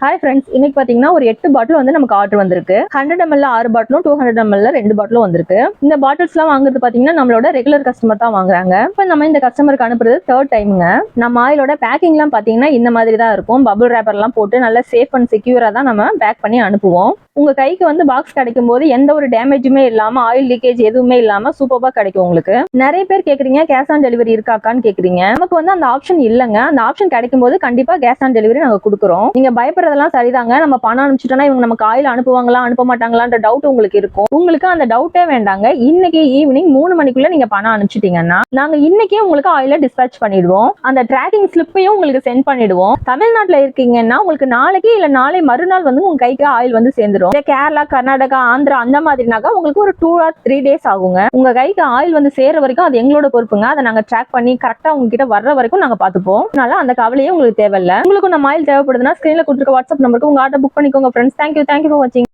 Hi friends, இன்னைக்கு பாத்தீங்கன்னா ஒரு 8 பாட்டில் வந்து நமக்கு ஆர்டர் வந்திருக்கு. 100 ml 6 பாட்டிலும் 200 ml 2 பாட்டிலும் வந்திருக்கு. இந்த பாட்டில்ஸ் எல்லாம் வாங்குறது பாத்தீங்கன்னா நம்மளோட ரெகுலர் கஸ்டமர் தான் வாங்குறாங்க. இப்ப நம்ம இந்த கஸ்டமருக்கு அனுப்புறது 3rd டைமுங்க. நம்ம ஆயிலோட பேக்கிங் எல்லாம் பாத்தீங்கன்னா இந்த மாதிரி தான் இருக்கும். பபிள் ரேப்பர் எல்லாம் போட்டு நல்லா சேஃப் அண்ட் செக்யூரா தான் நம்ம பேக் பண்ணி அனுப்புவோம். உங்க கைக்கு வந்து பாக்ஸ் கிடைக்கும் போது எந்த ஒரு டேமேஜுமே இல்லாம ஆயில் லீக்கேஜ் எதுவுமே இல்லாம சூப்பரா கிடைக்கும் உங்களுக்கு. நிறைய பேர் கேக்குறீங்க கேஷ் ஆன் டெலிவரி இருக்காக்கான்னு கேக்குறீங்க. நமக்கு வந்து அந்த ஆப்ஷன் இல்லங்க. அந்த ஆப்ஷன் கிடைக்கும் போது கண்டிப்பா கேஷ் ஆன் டெலிவரி நாங்க கொடுக்குறோம். நீங்க பயப்படுறதெல்லாம் சரிதாங்க. நம்ம பணம் அனுப்பிச்சிட்டோம்னா இவங்க நமக்கு ஆயில் அனுப்புவாங்களா அனுப்ப மாட்டாங்களான்ற டவுட் உங்களுக்கு இருக்கும். உங்களுக்கு அந்த டவுட்டே வேண்டாங்க. இன்னைக்கு ஈவினிங் 3 மணிக்குள்ள நீங்க பணம் அனுப்பிச்சிட்டீங்கன்னா நாங்க இன்னைக்கே உங்களுக்கு ஆயில டிஸ்பேச் பண்ணிடுவோம். அந்த ட்ராக்கிங் ஸ்லிப்பையும் உங்களுக்கு சென்ட் பண்ணிடுவோம். தமிழ்நாட்டுல இருக்கீங்கன்னா உங்களுக்கு நாளைக்கு இல்ல நாளை மறுநாள் வந்து உங்க கைக்கு ஆயில் வந்து சேர்ந்துடும். கேரளா, கர்நாடகா, ஆந்திரா அந்த மாதிரினாக்கா உங்களுக்கு ஒரு 2 or 3 days ஆகுங்க. உங்க கைக்கு ஆயில் வந்து சேர வரைக்கும் அது எங்களோட பொறுப்புங்க. அதை நாங்க ட்ராக் பண்ணி கரெக்டா உங்ககிட்ட வர்ற வரைக்கும் நாங்க பாத்துப்போம். அதனால அந்த கவலையே உங்களுக்கு தேவையில்ல. உங்களுக்கு நம்ம ஆயில் தேவைப்படுதுன்னா ஸ்கிரீன்ல கொடுத்துருக்க வாட்ஸ்அப் நம்பருக்கு உங்க ஆர்டர் புக் பண்ணிக்கோங்க ஃப்ரெண்ட்ஸ். தேங்க்யூ ஃபார் வாட்சிங்.